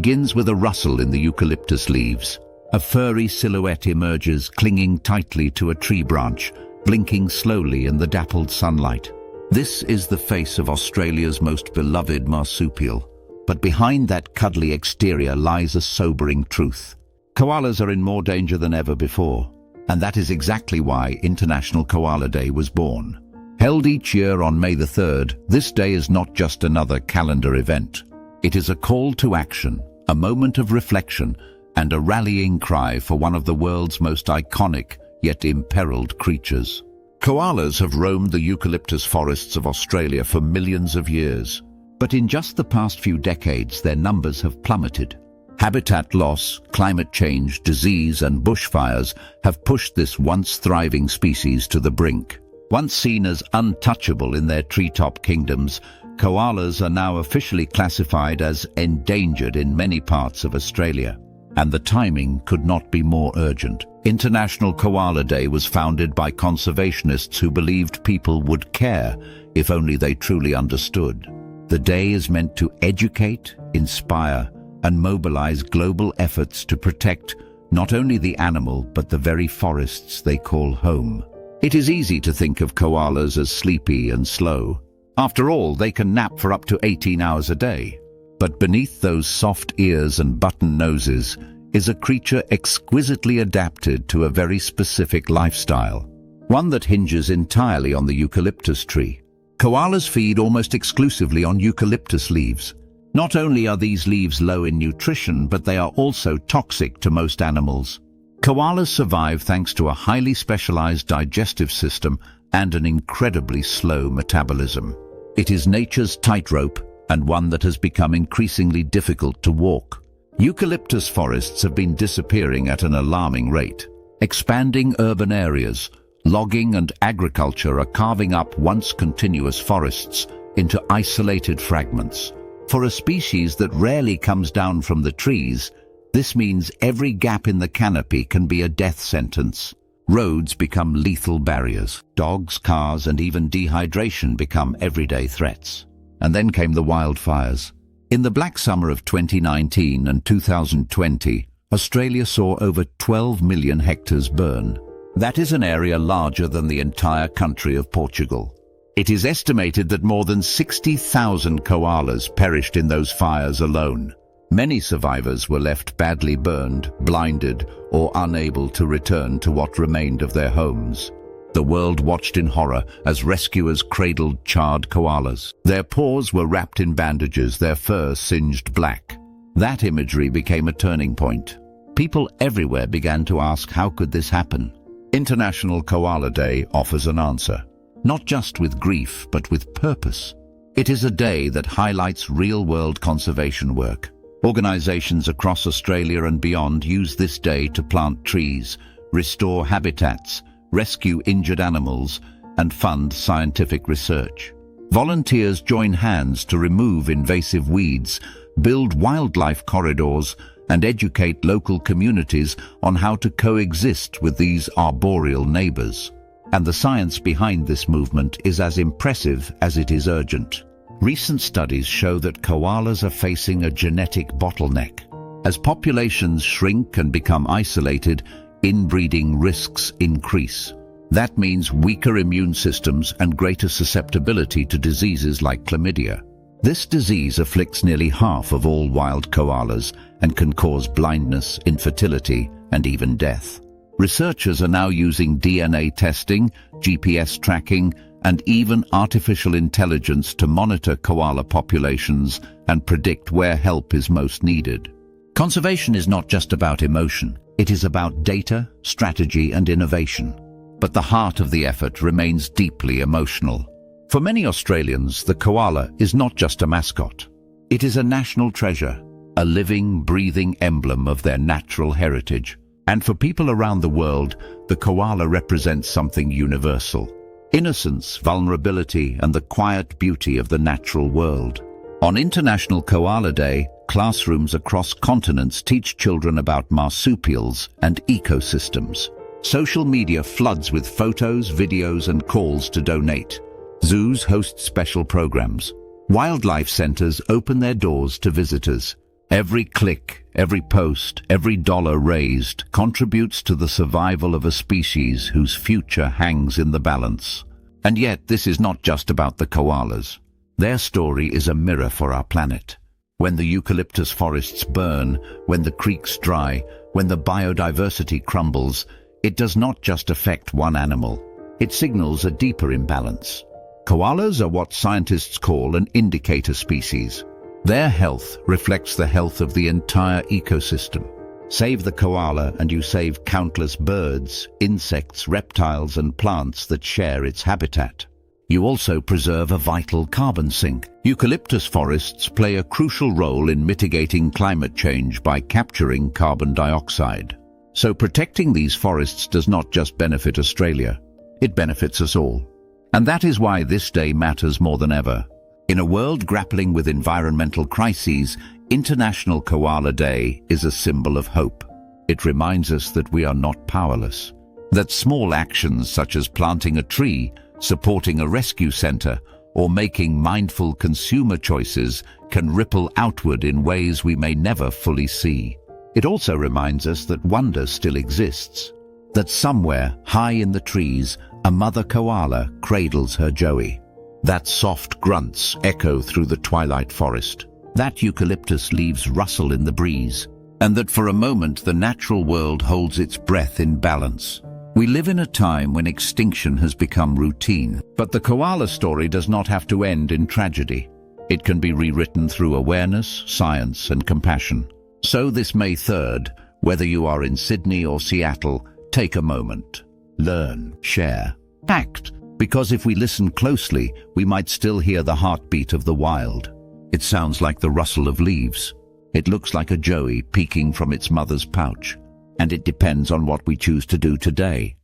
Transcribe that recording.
begins with a rustle in the eucalyptus leaves. A furry silhouette emerges, clinging tightly to a tree branch, blinking slowly in the dappled sunlight. This is the face of Australia's most beloved marsupial. But behind that cuddly exterior lies a sobering truth. Koalas are in more danger than ever before, and that is exactly why International Koala Day was born. Held each year on May the 3rd, this day is not just another calendar event. It is a call to action, a moment of reflection, and a rallying cry for one of the world's most iconic yet imperiled creatures. Koalas have roamed the eucalyptus forests of Australia for millions of years. But in just the past few decades, their numbers have plummeted. Habitat loss, climate change, disease, and bushfires have pushed this once thriving species to the brink. Once seen as untouchable in their treetop kingdoms, koalas are now officially classified as endangered in many parts of Australia. And the timing could not be more urgent. International Koala Day was founded by conservationists who believed people would care if only they truly understood. The day is meant to educate, inspire, and mobilize global efforts to protect not only the animal but the very forests they call home. It is easy to think of koalas as sleepy and slow. After all, they can nap for up to 18 hours a day. But beneath those soft ears and button noses is a creature exquisitely adapted to a very specific lifestyle, one that hinges entirely on the eucalyptus tree. Koalas feed almost exclusively on eucalyptus leaves. Not only are these leaves low in nutrition, but they are also toxic to most animals. Koalas survive thanks to a highly specialized digestive system and an incredibly slow metabolism. It is nature's tightrope, and one that has become increasingly difficult to walk. Eucalyptus forests have been disappearing at an alarming rate. Expanding urban areas, logging and agriculture are carving up once continuous forests into isolated fragments. For a species that rarely comes down from the trees, this means every gap in the canopy can be a death sentence. Roads become lethal barriers. Dogs, cars, and even dehydration become everyday threats. And then came the wildfires. In the Black Summer of 2019 and 2020, Australia saw over 12 million hectares burn. That is an area larger than the entire country of Portugal. It is estimated that more than 60,000 koalas perished in those fires alone. Many survivors were left badly burned, blinded, or unable to return to what remained of their homes. The world watched in horror as rescuers cradled charred koalas. Their paws were wrapped in bandages, their fur singed black. That imagery became a turning point. People everywhere began to ask, how could this happen? International Koala Day offers an answer, not just with grief, but with purpose. It is a day that highlights real-world conservation work. Organizations across Australia and beyond use this day to plant trees, restore habitats, rescue injured animals, and fund scientific research. Volunteers join hands to remove invasive weeds, build wildlife corridors, and educate local communities on how to coexist with these arboreal neighbors. And the science behind this movement is as impressive as it is urgent. Recent studies show that koalas are facing a genetic bottleneck. As populations shrink and become isolated, inbreeding risks increase. That means weaker immune systems and greater susceptibility to diseases like chlamydia. This disease afflicts nearly half of all wild koalas and can cause blindness, infertility, and even death. Researchers are now using DNA testing, GPS tracking, and even artificial intelligence to monitor koala populations and predict where help is most needed. Conservation is not just about emotion. It is about data, strategy, and innovation. But the heart of the effort remains deeply emotional. For many Australians, the koala is not just a mascot. It is a national treasure, a living, breathing emblem of their natural heritage. And for people around the world, the koala represents something universal: innocence, vulnerability, and the quiet beauty of the natural world. On International Koala Day, classrooms across continents teach children about marsupials and ecosystems. Social media floods with photos, videos, and calls to donate. Zoos host special programs. Wildlife centers open their doors to visitors. Every click, every post, every dollar raised contributes to the survival of a species whose future hangs in the balance. And yet, this is not just about the koalas. Their story is a mirror for our planet. When the eucalyptus forests burn, when the creeks dry, when the biodiversity crumbles, it does not just affect one animal. It signals a deeper imbalance. Koalas are what scientists call an indicator species. Their health reflects the health of the entire ecosystem. Save the koala and you save countless birds, insects, reptiles and plants that share its habitat. You also preserve a vital carbon sink. Eucalyptus forests play a crucial role in mitigating climate change by capturing carbon dioxide. So protecting these forests does not just benefit Australia, it benefits us all. And that is why this day matters more than ever. In a world grappling with environmental crises, International Koala Day is a symbol of hope. It reminds us that we are not powerless, that small actions such as planting a tree, supporting a rescue center, or making mindful consumer choices can ripple outward in ways we may never fully see. It also reminds us that wonder still exists, that somewhere high in the trees, a mother koala cradles her joey, that soft grunts echo through the twilight forest, that eucalyptus leaves rustle in the breeze, and that for a moment the natural world holds its breath in balance. We live in a time when extinction has become routine, but the koala story does not have to end in tragedy. It can be rewritten through awareness, science, and compassion. So this May 3rd, whether you are in Sydney or Seattle, take a moment. Learn, share, act. Because if we listen closely, we might still hear the heartbeat of the wild. It sounds like the rustle of leaves. It looks like a joey peeking from its mother's pouch. And it depends on what we choose to do today.